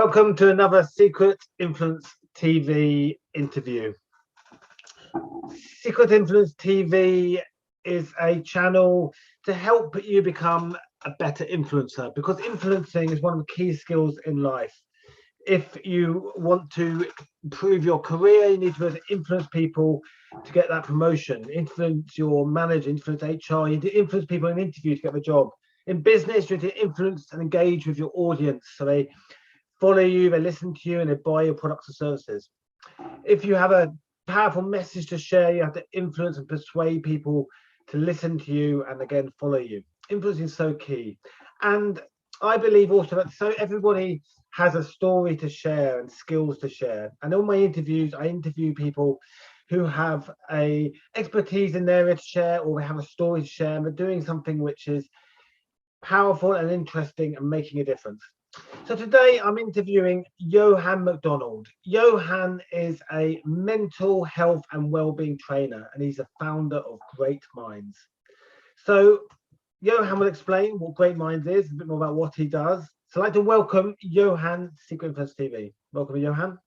Welcome to another Secret Influence TV interview. Secret Influence TV is a channel to help you become a better influencer, because influencing is one of the key skills in life. If you want to improve your career, you need to influence people to get that promotion, influence your manager, influence HR, you need to influence people in an interview to get the job. In business, you need to influence and engage with your audience so they follow you, they listen to you, and they buy your products and services. If you have a powerful message to share, you have to influence and persuade people to listen to you and again follow you. Influence is so key. And I believe also that so everybody has a story to share and skills to share. And in my interviews, I interview people who have a expertise in their area to share, or they have a story to share, and they're doing something which is powerful and interesting and making a difference. So today I'm interviewing Yohan McDonald. Yohan is a mental health and wellbeing trainer, and he's a founder of Great Minds. So Yohan will explain what Great Minds is, a bit more about what he does. So I'd like to welcome Yohan to Secret Influence TV. Welcome, Yohan.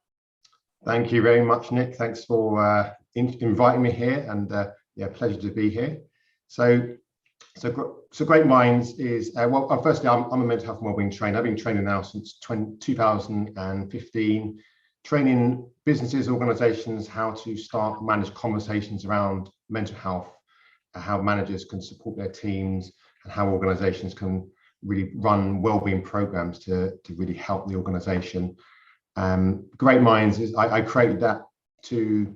Thank you very much, Nick. Thanks for inviting me here, and yeah, pleasure to be here. So Great Minds is, firstly, I'm a mental health and wellbeing trainer. I've been training now since 2015, training businesses, organizations, how to start manage conversations around mental health, how managers can support their teams, and how organizations can really run wellbeing programs to really help the organization. Great Minds is, I created that to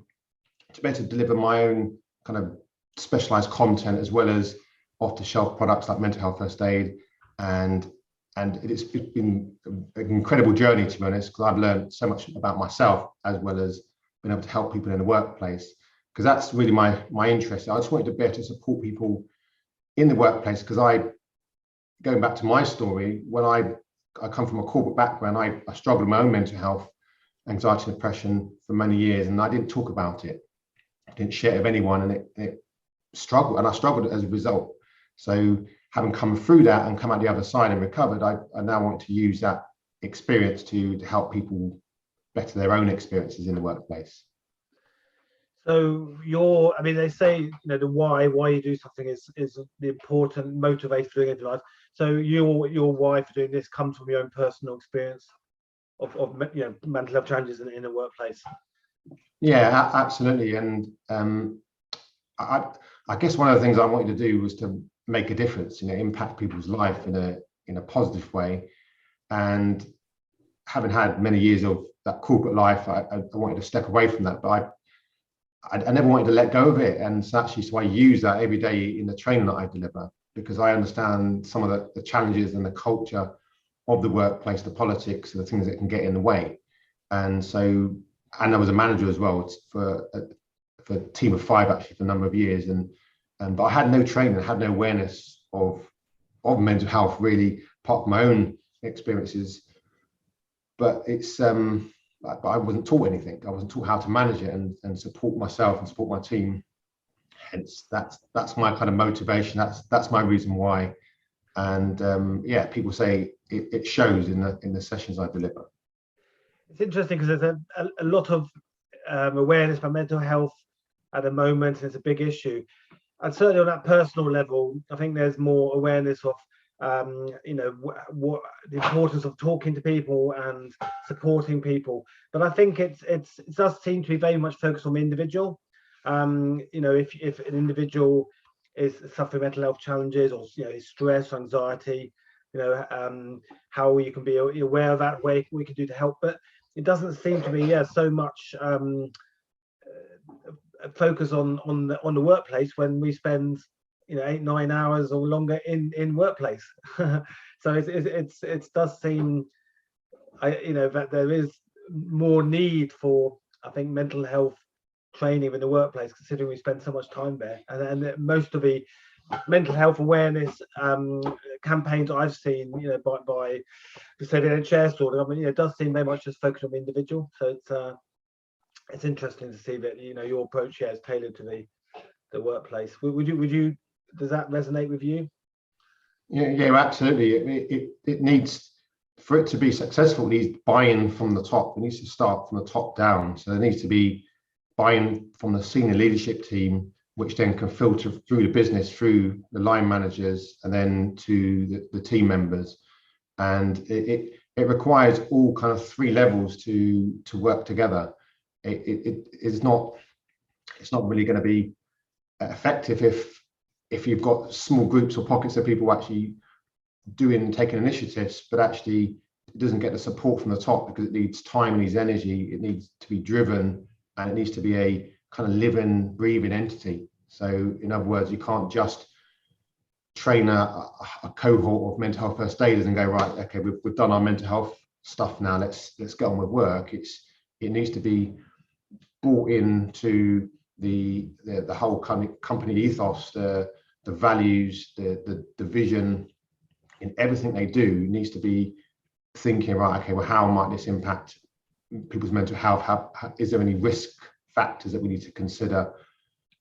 better deliver my own kind of specialized content, as well as off-the-shelf products like mental health first aid, and it's been an incredible journey, to be honest, because I've learned so much about myself, as well as being able to help people in the workplace, because that's really my interest. I just wanted to better support people in the workplace, because going back to my story, when I come from a corporate background, I struggled with my own mental health, anxiety and depression for many years, and I didn't talk about it. I didn't share it with anyone, and I struggled as a result. So having come through that and come out the other side and recovered, I now want to use that experience to help people better their own experiences in the workplace. So they say, the why you do something is the important motivator for doing it in life. So your why for doing this comes from your own personal experience of mental health challenges in the workplace. Yeah, absolutely. And I guess one of the things I wanted to do was to make a difference, impact people's life in a positive way. And having had many years of that corporate life, I wanted to step away from that, but I never wanted to let go of it. And so I use that every day in the training that I deliver, because I understand some of the challenges and the culture of the workplace, the politics, and the things that can get in the way. And I was a manager as well for a team of 5 actually for a number of years, but I had no training, I had no awareness of mental health, really, apart from my own experiences. But but I wasn't taught anything. I wasn't taught how to manage it and support myself and support my team. Hence, that's my kind of motivation. That's my reason why. And yeah, people say it shows in the sessions I deliver. It's interesting because there's a lot of awareness about mental health at the moment, and it's a big issue. And certainly on that personal level, I think there's more awareness of what the importance of talking to people and supporting people. But I think it does seem to be very much focused on the individual. If an individual is suffering mental health challenges, or stress, anxiety, how you can be aware of that, way we can do to help. But it doesn't seem to be so much focus on the workplace, when we spend 8-9 hours or longer in workplace. So it does seem that there is more need for, I think, mental health training in the workplace, considering we spend so much time there. And most of the mental health awareness campaigns I've seen, by say the NHS or the government, it does seem very much just focused on the individual. So it's interesting to see that your approach here is tailored to the workplace. Would you does that resonate with you? Yeah, absolutely. It needs for it to be successful, it needs buy-in from the top. It needs to start from the top down. So there needs to be buy-in from the senior leadership team, which then can filter through the business, through the line managers, and then to the team members. And it requires all kind of three levels to work together. It's not really going to be effective if you've got small groups or pockets of people actually taking initiatives, but actually it doesn't get the support from the top, because it needs time, it needs energy, it needs to be driven, and it needs to be a kind of living, breathing entity. So in other words, you can't just train a cohort of mental health first aiders and go, right, okay, we've done our mental health stuff now, let's get on with work. It needs to be brought into the whole company ethos, the values, the vision. In everything they do needs to be thinking, right, okay, well, how might this impact people's mental health? Is there any risk factors that we need to consider,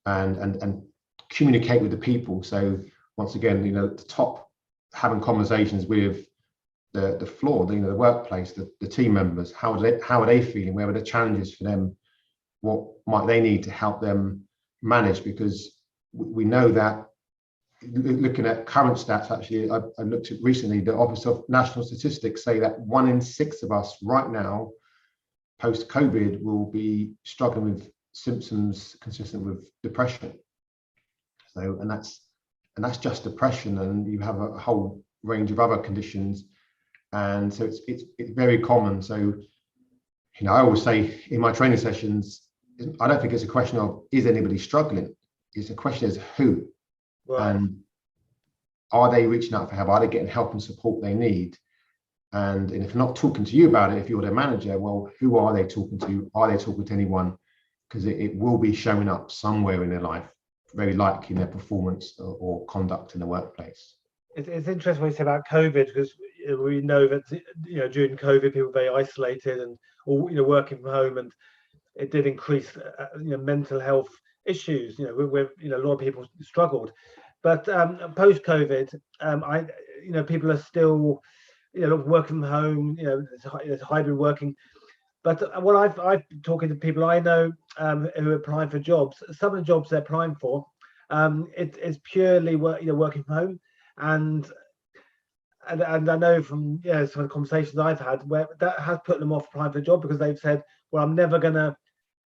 and communicate with the people? So once again, the top, having conversations with the floor, the workplace, the team members. How are they feeling? Where are the challenges for them? What might they need to help them manage? Because we know that, looking at current stats, actually, I looked at recently, the Office of National Statistics say that 1 in 6 of us right now, post-COVID, will be struggling with symptoms consistent with depression. So, and that's just depression, and you have a whole range of other conditions, and so it's very common. So, I always say in my training sessions, I don't think it's a question of is anybody struggling. It's a question of who. Right. And are they reaching out for help? Are they getting help and support they need? And if they're not talking to you about it, if you're their manager, well, who are they talking to? Are they talking to anyone? Because it will be showing up somewhere in their life, very likely in their performance or conduct in the workplace. It's interesting what you say about COVID, because we know that during COVID people were very isolated and working from home, and it did increase mental health issues. Where a lot of people struggled, but post COVID, people are still working from home. It's hybrid working. But what I've been talking to people I know who are applying for jobs. Some of the jobs they're applying for, it's purely working from home, and I know from some of the conversations I've had where that has put them off applying for a job, because they've said, well, I'm never gonna.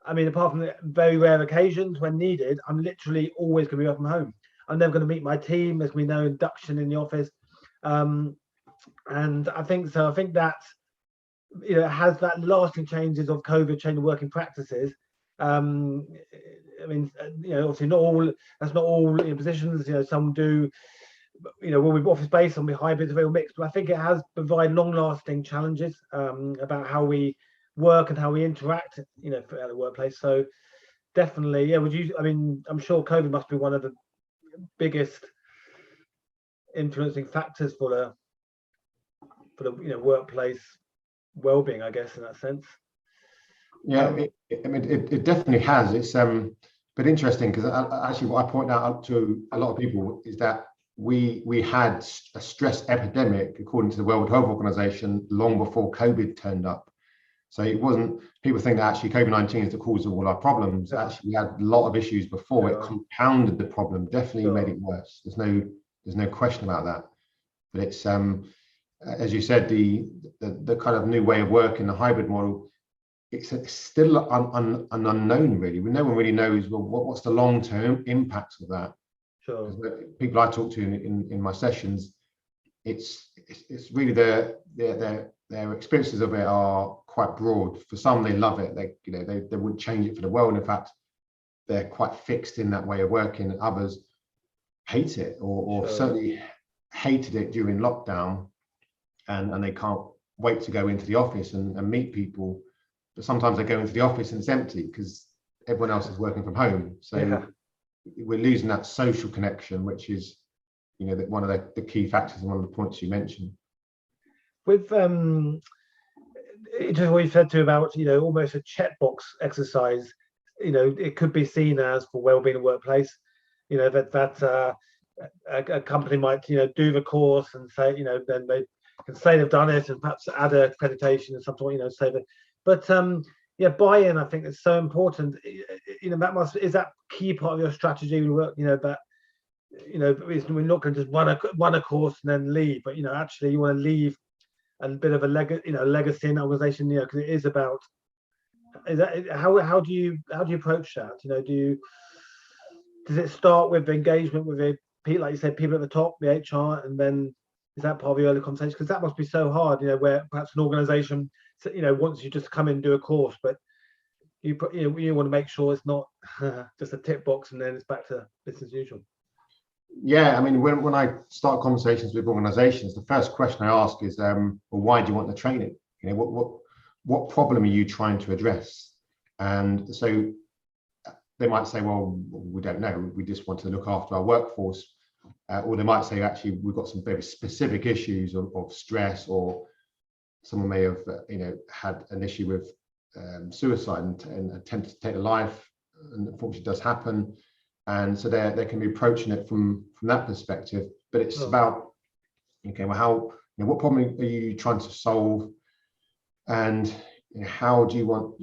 I mean, apart from the very rare occasions when needed, I'm literally always going to be working from home. I'm never going to meet my team. There's going to be no induction in the office, and I think so. I think that has that lasting changes of COVID changing working practices. I mean, obviously not all. That's not all positions. Some do. Will be office based, some will be hybrid, a real mix. But I think it has provided long-lasting challenges about how we work and how we interact, at the workplace. So definitely, I'm sure COVID must be one of the biggest influencing factors for the workplace well-being, I guess, in that sense. Yeah, it definitely has. It's but interesting, because actually what I point out to a lot of people is that we had a stress epidemic, according to the World Health Organization, long before COVID turned up. So it wasn't, people think that actually COVID-19 is the cause of all our problems. Yeah. Actually, we had a lot of issues before. Yeah. It compounded the problem, definitely made it worse. There's no question about that. But it's, as you said, the kind of new way of working, the hybrid model, it's still an unknown, really. No one really knows, well, what's the long-term impacts of that. Sure. People I talk to in my sessions, it's really their experiences of it are quite broad. For some, they love it. They wouldn't change it for the world. In fact, they're quite fixed in that way of working. Others hate it, or sure, certainly hated it during lockdown, and they can't wait to go into the office and meet people. But sometimes they go into the office and it's empty because everyone else is working from home. So yeah, we're losing that social connection, which is one of the key factors and one of the points you mentioned. With just what you said too about almost a checkbox exercise, it could be seen as for well-being in the workplace, that a company might do the course and say then they can say they've done it and perhaps add a accreditation and something, say that. But yeah, buy-in, I think, is so important. That is that key part of your strategy. We work, that we're not going to just run a course and then leave, but actually you want to leave a bit of a legacy in the organization, because it is about. How do you approach that? Does it start with engagement with the people, like you said, people at the top, the HR, and then is that part of the early conversation? Because that must be so hard, where perhaps an organization, wants you just to come in and do a course, but you want to make sure it's not just a tick box and then it's back to business as usual. Yeah, I mean, when I start conversations with organizations, the first question I ask is, well, why do you want the training? What problem are you trying to address? And so they might say, well, we don't know, we just want to look after our workforce. Or they might say, actually, we've got some very specific issues of stress, or someone may have had an issue with suicide and attempted to take a life, and unfortunately does happen. And so they can be approaching it from that perspective. But it's about, okay, well, what problem are you trying to solve, and how do you want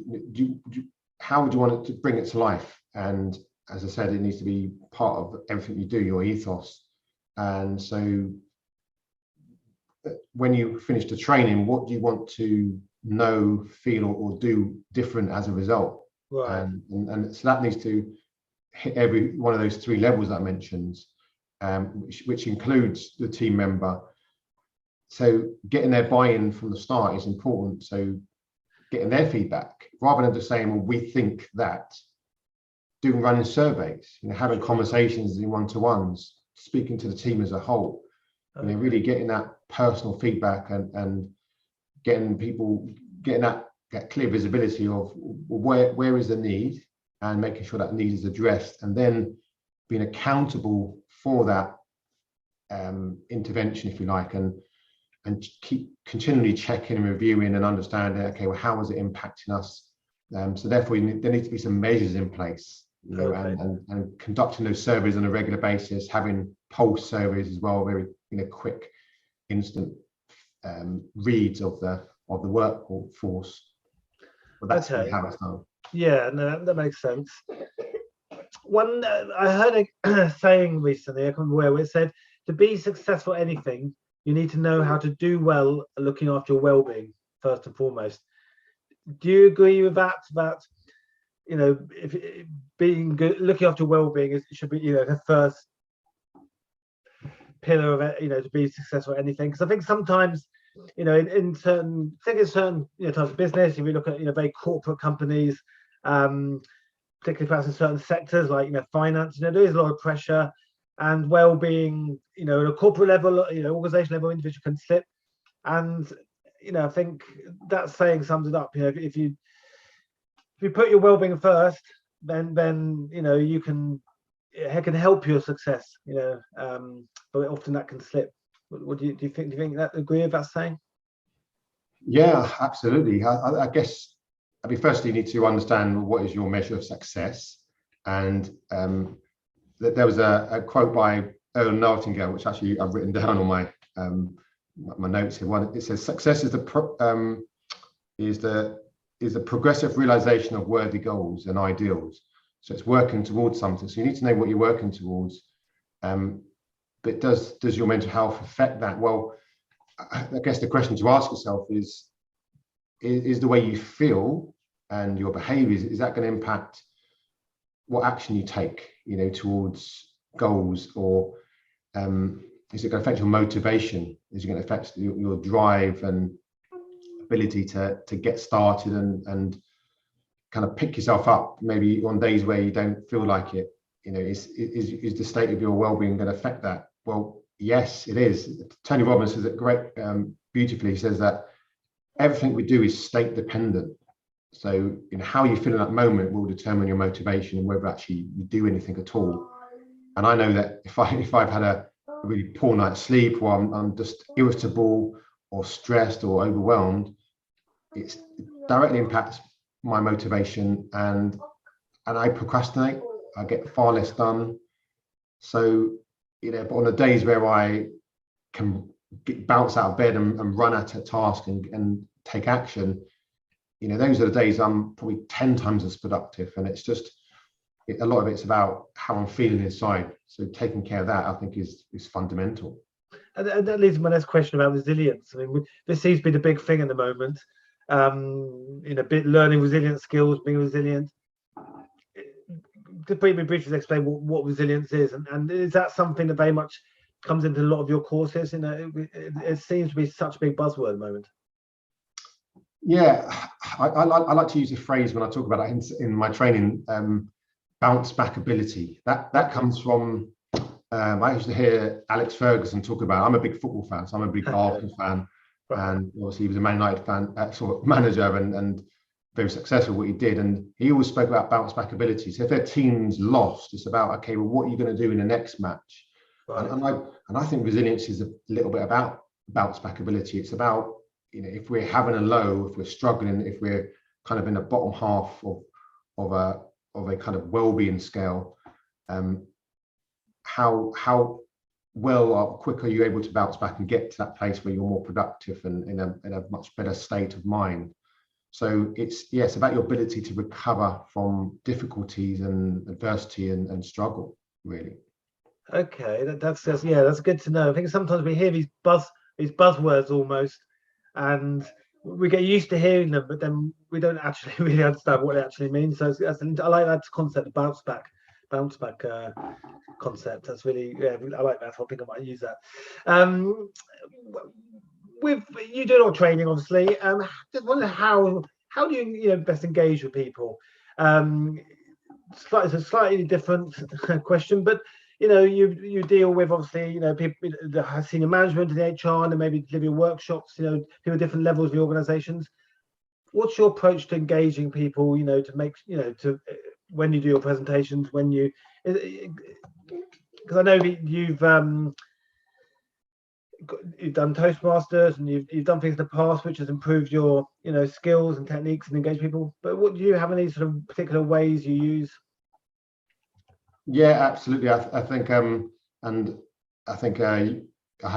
how would you want it to bring it to life? And as I said, it needs to be part of everything you do, your ethos. And so when you finish the training, what do you want to know, feel, or do different as a result? Right. And so that needs to hit every one of those three levels I mentioned, which includes the team member. So getting their buy-in from the start is important. So getting their feedback, rather than just saying, well, we think that, doing running surveys, having conversations in one-to-ones, speaking to the team as a whole, really getting that personal feedback and getting that clear visibility of where is the need, and making sure that need is addressed, and then being accountable for that intervention, if you like, and keep continually checking and reviewing and understanding, okay, well, how is it impacting us? So therefore, there needs to be some measures in place, and conducting those surveys on a regular basis, having pulse surveys as well, very quick, instant reads of the workforce. But that's really how it's done. Yeah, no, that makes sense. One, I heard a saying recently, I can't remember where it said, to be successful at anything, you need to know how to do well at looking after your well-being first and foremost. Do you agree with that? That if being good, looking after well-being should be the first pillar of it. To be successful at anything, because I think sometimes in certain types of business, if you look at very corporate companies, particularly perhaps in certain sectors like finance, there is a lot of pressure, and well-being, at a corporate level, organization level, individual can slip. And I think that saying sums it up. If you put your well-being first, then you can, it can help your success. But often that can slip. What do you think? Do you think that agree with that saying? Yeah, absolutely. I guess, firstly, you need to understand what is your measure of success. And there was a quote by Earl Nightingale, which actually I've written down on my notes here. It says, "Success is the progressive realization of worthy goals and ideals." So it's working towards something. So you need to know what you're working towards. But does your mental health affect that? Well, I guess the question to ask yourself is the way you feel and your behaviors, is that going to impact what action you take, towards goals? Or is it going to affect your motivation? Is it going to affect your drive and ability to get started and kind of pick yourself up maybe on days where you don't feel like it? Is the state of your well-being going to affect that? Well, yes, it is. Tony Robbins says it beautifully. He says that everything we do is state dependent. So how you feel in that moment will determine your motivation and whether actually you do anything at all. And I know that if I've had a really poor night's sleep, or I'm just irritable or stressed or overwhelmed, it directly impacts my motivation, and I procrastinate. I get far less done. So but on the days where I can bounce out of bed and run at a task and take action, those are the days I'm probably 10 times as productive. And it's just, a lot of it's about how I'm feeling inside. So taking care of that, I think, is fundamental. And that leads to my next question about resilience. I mean, this seems to be the big thing at the moment. Learning resilient skills, being resilient. Could briefly explain what resilience is, and is that something that very much comes into a lot of your courses? It seems to be such a big buzzword at the moment. Yeah, I like to use a phrase when I talk about it in my training, bounce back ability. That comes from, I used to hear Alex Ferguson talk about, I'm a big football fan, so I'm a big Arsenal fan, and obviously he was a Man United fan, sort of manager, and very successful what he did, and he always spoke about bounce back ability. So if their team's lost, it's about, okay, well, what are you going to do in the next match? Right. And I think resilience is a little bit about bounce back ability. It's about, if we're having a low, if we're struggling, if we're kind of in the bottom half of a kind of well-being scale, how well or quick are you able to bounce back and get to that place where you're more productive and in a much better state of mind? So it's about your ability to recover from difficulties and adversity and struggle, really. Okay, that's good to know. I think sometimes we hear these buzzwords almost, and we get used to hearing them, but then we don't actually really understand what it actually means. So I like that concept, the bounce back concept. That's really, I like that. I think I might use that. With you do a lot of training, obviously. Just wonder how do you best engage with people? It's a slightly different question, but you deal with, obviously, people that have senior management in HR, and then maybe deliver workshops, people at different levels of the organizations. What's your approach to engaging people, to make, when you do your presentations, because I know that you've done Toastmasters, and you've done things in the past which has improved your skills and techniques and engage people, but what do you have any sort of particular ways you use? Yeah, absolutely. I think I had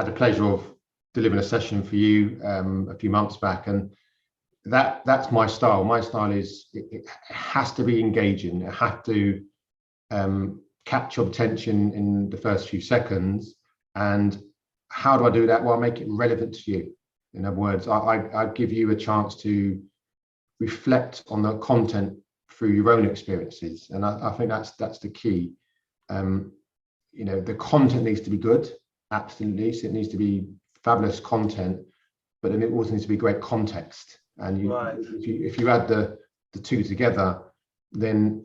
the pleasure of delivering a session for you a few months back, and that's my style. My style is it has to be engaging. It has to catch your attention in the first few seconds. And how do I do that? Well, I make it relevant to you. In other words, I give you a chance to reflect on the content through your own experiences, and I think that's the key. The content needs to be good, absolutely. So it needs to be fabulous content, but then it also needs to be great context. And if you add the two together, then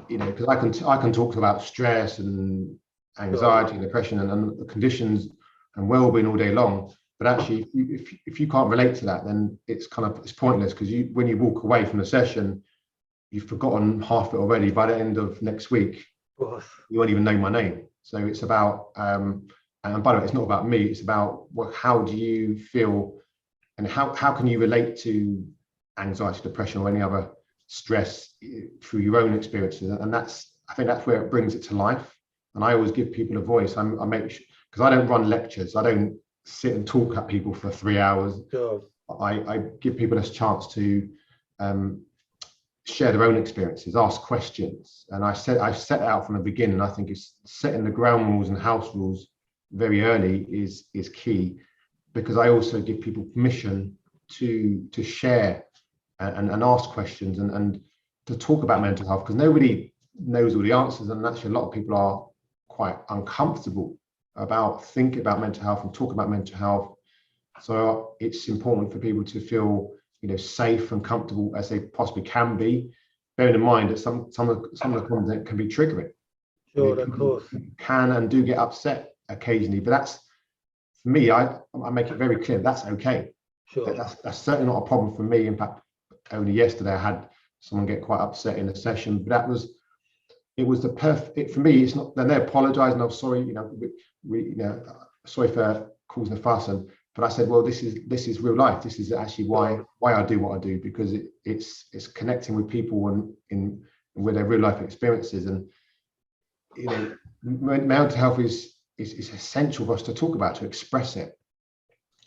because I can talk about stress and anxiety and depression and the conditions and well-being all day long, but actually if you can't relate to that, then it's pointless, because when you walk away from the session, you've forgotten half of it already. By the end of next week, you won't even know my name. So it's about and by the way, it's not about me, it's about how do you feel, and how can you relate to anxiety, depression, or any other stress through your own experiences. And I think that's where it brings it to life. And I always give people a voice. I make sure, because I don't run lectures, I don't sit and talk at people for 3 hours. Sure. I give people a chance to share their own experiences, ask questions. And I set it out from the beginning. I think it's setting the ground rules and house rules very early is key, because I also give people permission to share and ask questions and to talk about mental health, because nobody knows all the answers, and actually a lot of people are quite uncomfortable about thinking about mental health and talking about mental health. So it's important for people to feel safe and comfortable as they possibly can be, bearing in mind that some of the content can be triggering. Sure, of course. Can and do get upset occasionally, but that's, for me, I make it very clear that's okay. Sure. That's certainly not a problem for me. In fact, only yesterday I had someone get quite upset in a session, but it was the perfect for me. It's not, then they apologise and I'm sorry, sorry for causing a fuss, but I said, well, this is real life. This is actually why I do what I do, because it's connecting with people and with their real life experiences. And mental health is essential for us to talk about, to express it.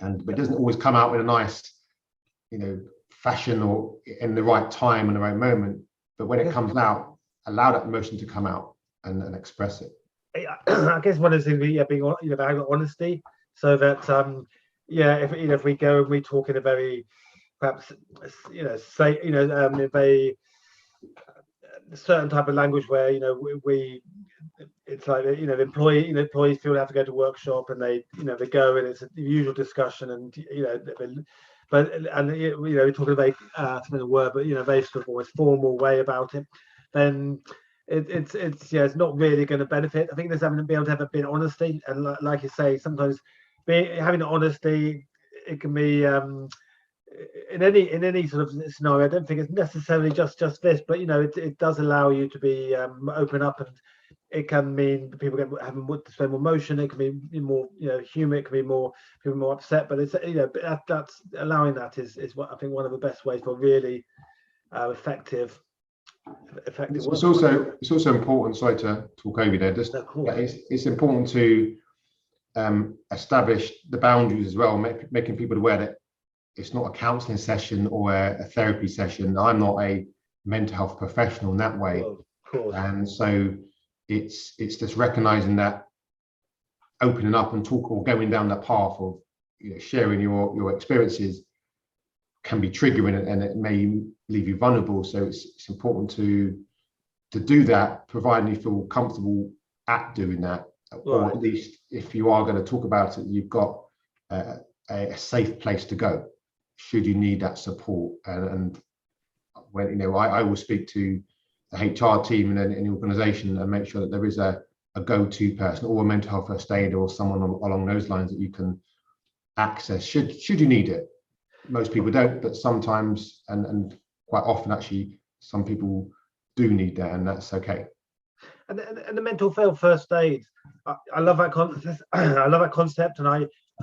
but it doesn't always come out in a nice, fashion or in the right time and the right moment. But when it comes out, allow that emotion to come out and express it. I guess one of the things, being about honesty, so that if we go and we talk in a very, perhaps, say, a very certain type of language where we it's like employees feel they have to go to workshop, and they go, and it's a usual discussion, and we're talking about a word, but very sort of almost formal way about it, then it's not really going to benefit. I think there's having to be able to have a bit of honesty, and like you say, sometimes having honesty, it can be in any sort of scenario. I don't think it's necessarily just this, but it does allow you to be open up, and it can mean people having to spend more emotion. It can be more humor. It can be more people more upset. But it's that's allowing that is what I think one of the best ways for really effective. It's also important. Sorry to talk over you there. It's important to establish the boundaries as well, making people aware that it's not a counselling session or a therapy session. I'm not a mental health professional in that way, of course. And so it's just recognizing that opening up and talk, or going down that path of sharing your experiences, can be triggering, and it may leave you vulnerable. So it's important to do that, providing you feel comfortable at doing that, or at least if you are going to talk about it, you've got a safe place to go should you need that support. And when I will speak to the HR team in an organisation and make sure that there is a go-to person, or a mental health first aider, or someone along those lines that you can access should you need it. Most people don't, but sometimes and quite often actually some people do need that, and that's okay. And the mental health first aid, I love that concept. I love that concept, and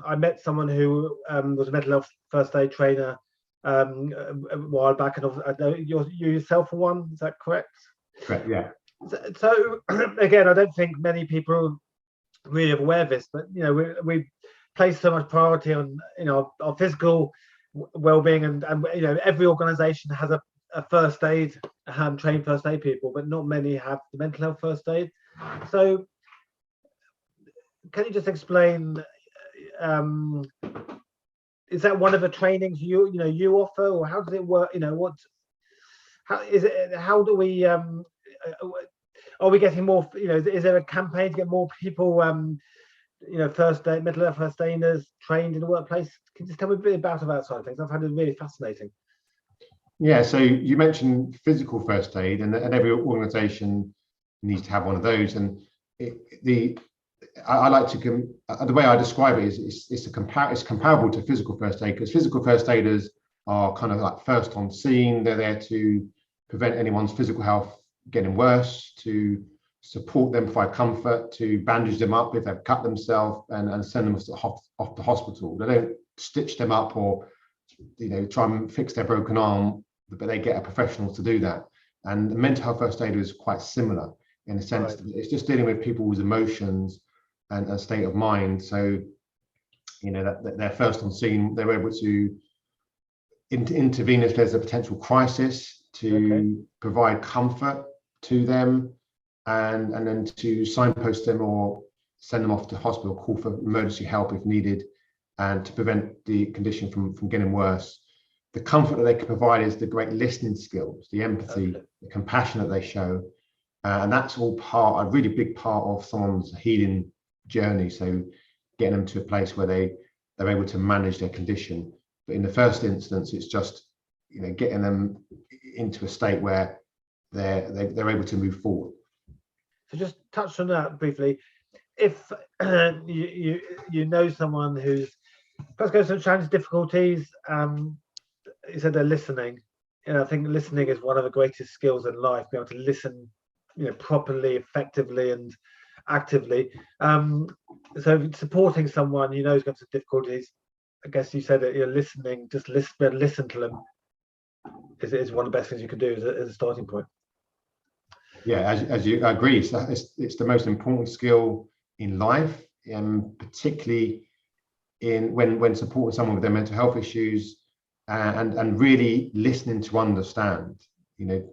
I met someone who was a mental health first aid trainer a while back, and I know you yourself are one. Is that correct? Correct. Yeah. So again, I don't think many people really are aware of this, but we place so much priority on our physical well-being, and every organisation has a first aid, trained first aid people, but not many have the mental health first aid. So can you just explain, is that one of the trainings you offer, or how does it work? How do we are we getting more, is there a campaign to get more people first aid, mental health first aiders trained in the workplace? Can you just tell me a bit about that side of things? I've found it really fascinating. Yeah, so you mentioned physical first aid, and every organisation needs to have one of those. And I like to the way I describe it is it's comparable to physical first aid, because physical first aiders are kind of like first on scene. They're there to prevent anyone's physical health getting worse, to support them, provide comfort, to bandage them up if they've cut themselves, and send them off to hospital. They don't stitch them up or try and fix their broken arm, but they get a professional to do that. And the mental health first aid is quite similar in the sense that it's just dealing with people's emotions and a state of mind. So that they're first on scene, they're able to intervene if there's a potential crisis, to provide comfort to them, and then to signpost them or send them off to hospital, call for emergency help if needed, and to prevent the condition from getting worse. The comfort that they can provide is the great listening skills, the empathy, the compassion that they show, and that's all a really big part of someone's healing journey. So getting them to a place where they're able to manage their condition. But in the first instance, it's just getting them into a state where they're able to move forward. So just touch on that briefly. If you know someone who's first goes through challenges, difficulties, you said they're listening. I think listening is one of the greatest skills in life. Be able to listen, properly, effectively, and actively. So supporting someone who's got some difficulties. I guess you said that listening, just listen to them is one of the best things you can do as a starting point. Yeah, as you agree, it's the most important skill in life, and particularly in when supporting someone with their mental health issues, and really listening to understand. You know,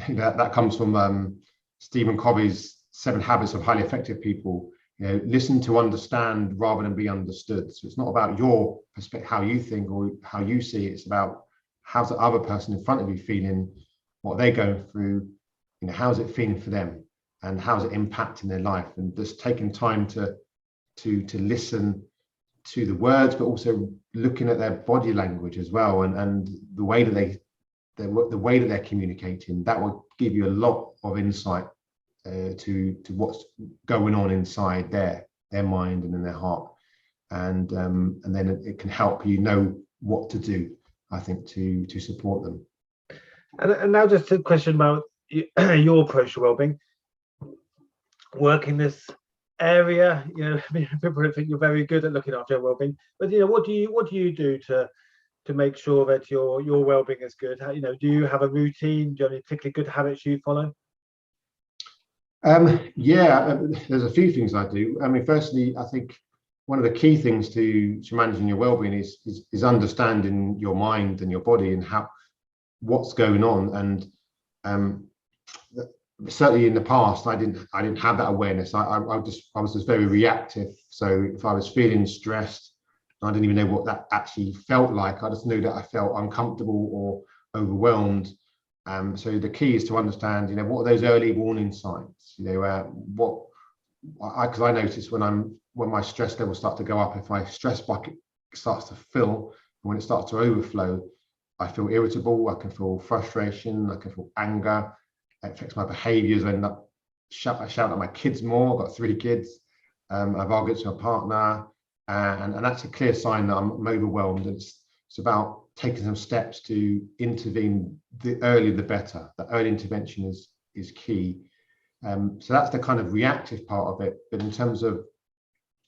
that comes from Stephen Covey's 7 Habits of Highly Effective People. You know, listen to understand rather than be understood. So it's not about your perspective, how you think or how you see it. It's about how's the other person in front of you feeling, what they're going through, you know, how's it feeling for them, and how's it impacting their life, and just taking time to listen to the words, but also looking at their body language as well, and the way that the way that they're communicating. That will give you a lot of insight to what's going on inside their mind and in their heart, and then it can help you know what to do, I think, to support them. And now just a question about your approach to wellbeing. Work in this area, you know, people think you're very good at looking after your wellbeing, but you know, what do you do to make sure that your wellbeing is good? How, you know, do you have a routine? Do you have any particularly good habits you follow? Yeah, there's a few things I do. I mean, firstly, I think one of the key things to managing your wellbeing is understanding your mind and your body and what's going on. And certainly in the past, I didn't have that awareness. I was just very reactive. So if I was feeling stressed, I didn't even know what that actually felt like. I just knew that I felt uncomfortable or overwhelmed. So the key is to understand, you know, what are those early warning signs? You know, because I notice when my stress levels start to go up, if my stress bucket starts to fill, when it starts to overflow, I feel irritable. I can feel frustration. I can feel anger. It affects my behaviours. I end up shouting at my kids more. I've got 3 kids. I've argued with my partner, and that's a clear sign that I'm overwhelmed. It's about taking some steps to intervene. The earlier the better. The early intervention is key. So that's the kind of reactive part of it. But in terms of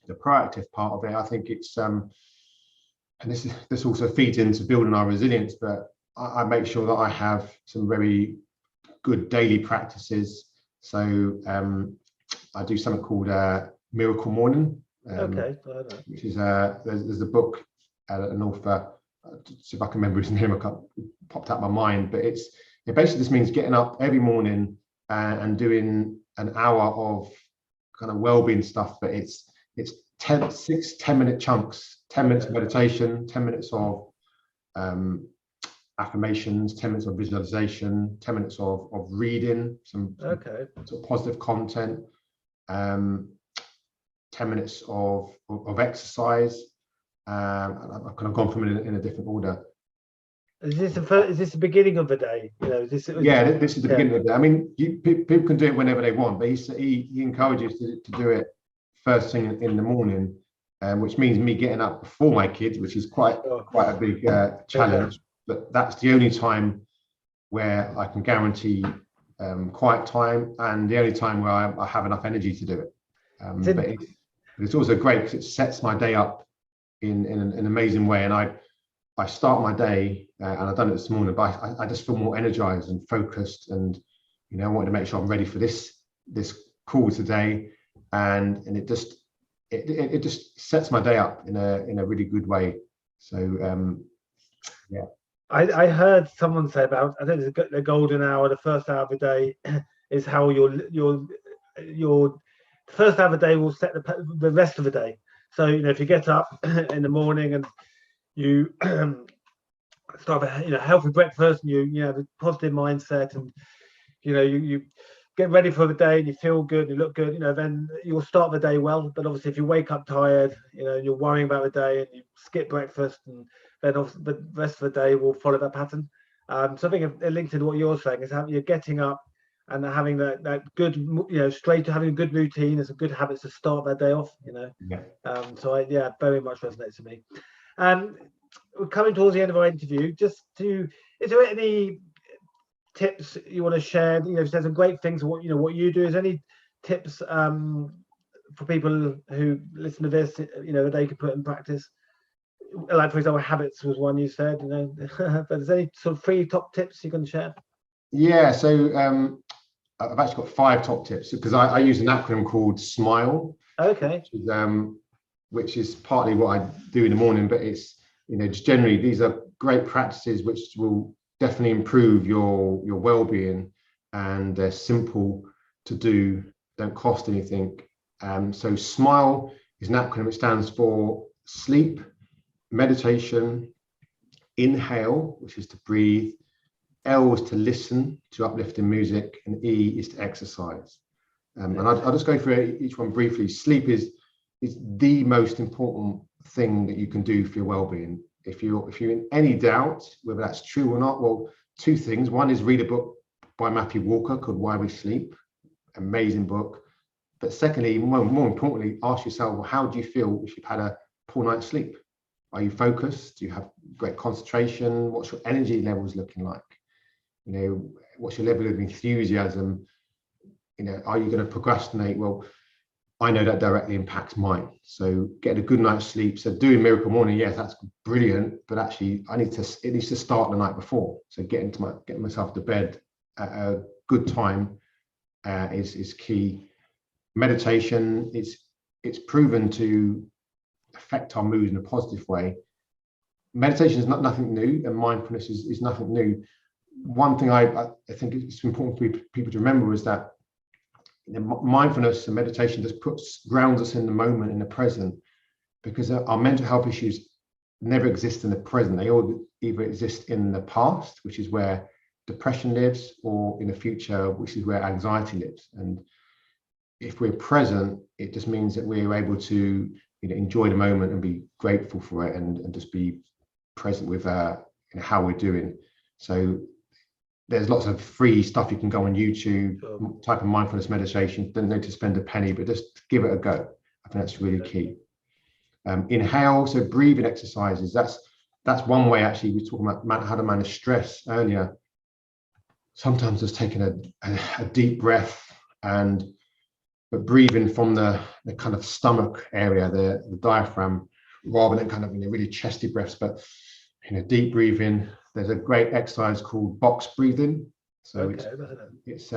the proactive part of it, I think it's and this also feeds into building our resilience. But I make sure that I have some very good daily practices. So I do something called Miracle Morning. Okay. Which is there's a book, an author. See if I can remember his name. Popped out my mind, but it basically just means getting up every morning and doing an hour of kind of well-being stuff. But it's 10-minute chunks. 10 minutes of meditation, 10 minutes of affirmations, 10 minutes of visualization, 10 minutes of reading some sort of positive content, 10 minutes of exercise. And I've kind of gone from it in a different order. Is this the beginning of the day? You know, this is the beginning of the day. I mean, people can do it whenever they want, but he encourages to do it first thing in the morning, which means me getting up before my kids, which is quite a big challenge. But that's the only time where I can guarantee quiet time, and the only time where I have enough energy to do it. But it's also great because it sets my day up in an amazing way. And I start my day, and I've done it this morning, but I just feel more energized and focused, and you know, I wanted to make sure I'm ready for this call today, and it just sets my day up in a really good way. So yeah. I heard someone say about, I think it's the golden hour, the first hour of the day is how your first hour of the day will set the rest of the day. So, you know, if you get up in the morning and you start a healthy breakfast, and you have a positive mindset, and you know you get ready for the day and you feel good, you look good, you know, then you'll start the day well. But obviously, if you wake up tired, you know, you're worrying about the day and you skip breakfast, and then the rest of the day will follow that pattern. So I think it links to what you're saying is how you're getting up and having that good, you know, straight to having a good routine and some good habits to start that day off, you know. So very much resonates with me. We're coming towards the end of our interview. Is there any tips you want to share? You know, there's some great things of what you do. Is there any tips for people who listen to this, you know, that they could put in practice? Like, for example, habits was one you said, you know. But is there any sort of 3 top tips you can share? Yeah, so I've actually got 5 top tips, because I use an acronym called S.M.I.L.E. Okay. Which is, which is partly what I do in the morning, but it's, just generally, these are great practices which will definitely improve your well-being, and they're simple to do, don't cost anything. So S.M.I.L.E is an acronym which stands for sleep, meditation, inhale, which is to breathe, L is to listen to uplifting music, and E is to exercise. And I'll just go through each one briefly. Sleep is the most important thing that you can do for your well-being. If you're in any doubt whether that's true or not, well, two things. One is read a book by Matthew Walker called Why We Sleep, amazing book. But secondly, more importantly, ask yourself, well, how do you feel if you've had a poor night's sleep? Are you focused? Do you have great concentration? What's your energy levels looking like? What's your level of enthusiasm? Are you going to procrastinate? Well, I know that directly impacts mine. So getting a good night's sleep. So doing Miracle Morning, yes, that's brilliant. But actually, it needs to start the night before. So getting myself to bed at a good time is key. Meditation, it's proven to affect our mood in a positive way. Meditation is nothing new, and mindfulness is nothing new. One thing I think it's important for people to remember is that mindfulness and meditation just grounds us in the moment, in the present, because our mental health issues never exist in the present. They all either exist in the past, which is where depression lives, or in the future, which is where anxiety lives. And if we're present, it just means that we're able to enjoy the moment and be grateful for it, and just be present with how we're doing. So there's lots of free stuff you can go on YouTube, type of mindfulness meditation. Don't need to spend a penny, but just give it a go. I think that's really key. Inhale, so breathing exercises. That's one way. Actually, we were talking about how to manage stress earlier. Sometimes just taking a deep breath, but breathing from the kind of stomach area, the diaphragm, rather than kind of really chesty breaths, but deep breathing. There's a great exercise called box breathing. So it's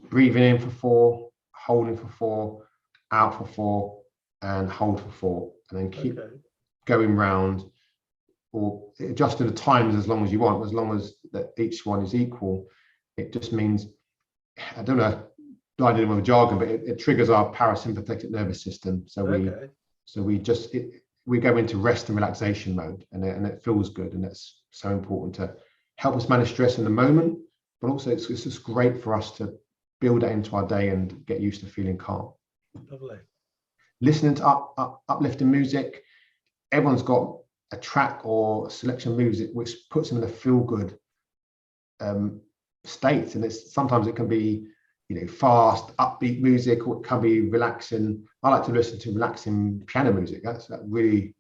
breathing in for 4, holding for 4, out for 4, and hold for 4, and then keep going round, or adjusting the times as long as you want, as long as that each one is equal. It just means, I don't know, I didn't with jargon, but it triggers our parasympathetic nervous system. So we go into rest and relaxation mode, and it feels good, and that's so important to help us manage stress in the moment. But also, it's just great for us to build that into our day and get used to feeling calm. Lovely. Listening to uplifting music. Everyone's got a track or a selection of music which puts them in a feel-good state, and sometimes it can be fast, upbeat music, or it can be relaxing. I like to listen to relaxing piano music. That really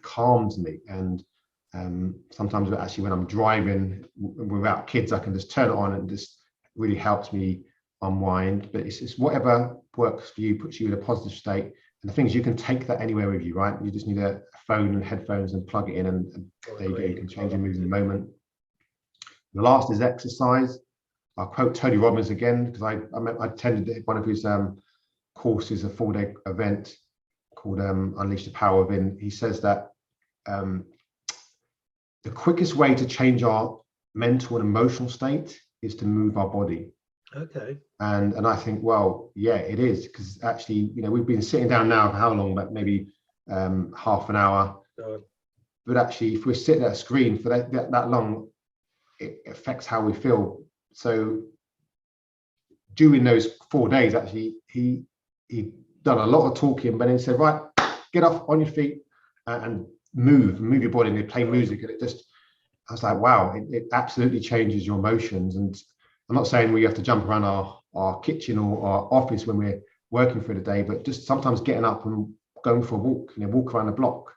calms me. And sometimes actually when I'm driving without kids, I can just turn it on, and just really helps me unwind. But it's whatever works for you, puts you in a positive state. And the thing is, you can take that anywhere with you, right? You just need a phone and headphones and plug it in, and there you go. You can change your mood in the moment. The last is exercise. I'll quote Tony Robbins again, because I attended one of his courses, a 4-day event called Unleash the Power Within. He says that the quickest way to change our mental and emotional state is to move our body. Okay. And I think, well, yeah, it is, because actually, we've been sitting down now for how long? But maybe half an hour. But actually, if we're sitting at a screen for that long, it affects how we feel. So during those 4 days, actually, he done a lot of talking, but then he said, right, get off on your feet and move your body, and they play music. And I was like, wow, it absolutely changes your emotions. And I'm not saying we have to jump around our kitchen or our office when we're working for the day, but just sometimes getting up and going for a walk, walk around the block,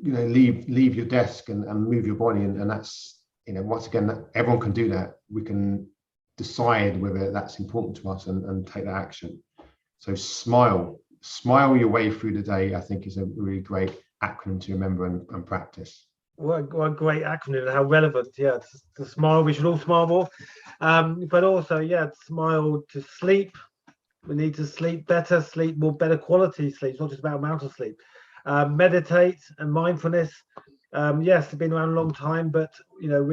leave your desk and move your body. And that's, once again, everyone can do that. We can decide whether that's important to us and take that action. So smile your way through the day, I think, is a really great acronym to remember and practice. What a great acronym, and how relevant. Yeah, to smile, we should all smile more. But also, smile to sleep, We need to sleep better, sleep more, better quality sleep. It's not just about amount of sleep. Meditate and mindfulness. Yes, it's been around a long time, but you know,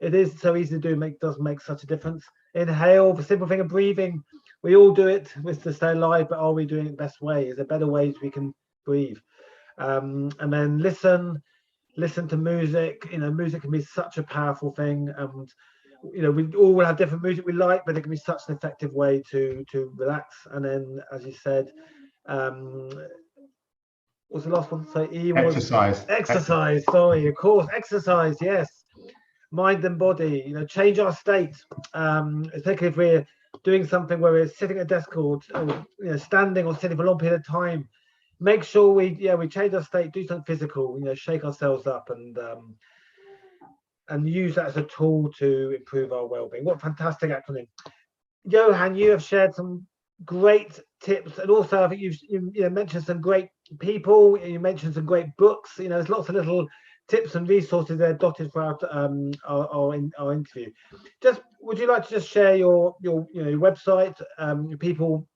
it is so easy to do. Does make such a difference. Inhale, the simple thing of breathing. We all do it with to stay alive, but are we doing it the best way? Is there better ways we can breathe? And then listen to music. You know, music can be such a powerful thing. And you know, we all will have different music we like, but it can be such an effective way to relax. And then, as you said, what's the last one? So E was exercise. Sorry, of course, exercise. Yes, mind and body. You know, change our state. Especially if we're doing something where we're sitting at a desk or you know, standing or sitting for a long period of time. Make sure we change our state, do something physical. You know, shake ourselves up and use that as a tool to improve our well-being. What a fantastic acronym. Yohan, you have shared some great tips, and also I think you mentioned some great people. You mentioned some great books. You know, there's lots of little tips and resources there dotted throughout our interview. Just would you like to just share your website? People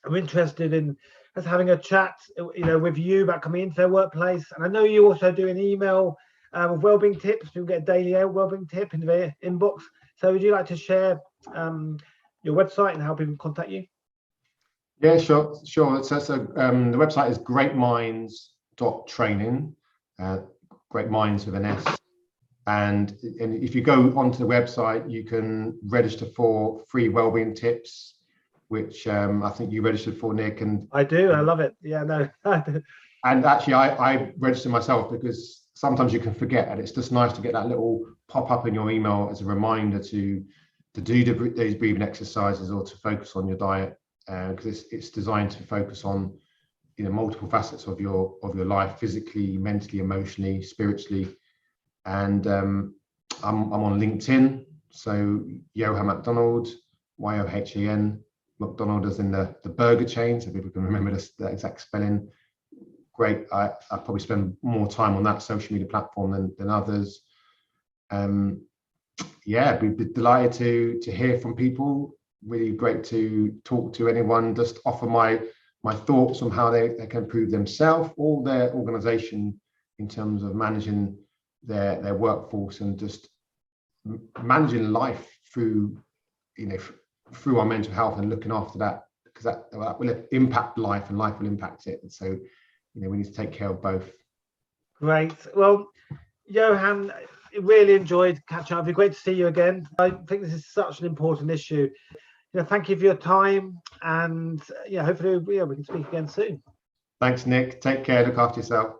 are interested in us having a chat, you know, with you about coming into their workplace. And I know you also do an email with wellbeing tips. You'll get a daily wellbeing tip in their inbox. So would you like to share your website and how people contact you? Yeah, sure. So the website is greatminds.training, great minds with an S. And if you go onto the website, you can register for free wellbeing tips, which I think you registered for, Nick. And I do. I love it. Yeah, no. And actually, I registered myself because sometimes you can forget, and it's just nice to get that little pop up in your email as a reminder to do those breathing exercises or to focus on your diet, because it's designed to focus on, you know, multiple facets of your life, physically, mentally, emotionally, spiritually. And I'm on LinkedIn, so Yohan McDonald, YOHAN, McDonald as in the burger chain, so people can remember the exact spelling. Great. I probably spend more time on that social media platform than others. Yeah, we'd be delighted to hear from people. Really great to talk to anyone. Just offer my thoughts on how they can improve themselves or their organization in terms of managing their workforce and just managing life through, you know, through our mental health and looking after that, because that will impact life and life will impact it. And so, you know, we need to take care of both. Great. Well, Yohan, really enjoyed catching up. It'd be great to see you again. I think this is such an important issue. You know, thank you for your time, and hopefully we can speak again soon. Thanks, Nick. Take care. Look after yourself.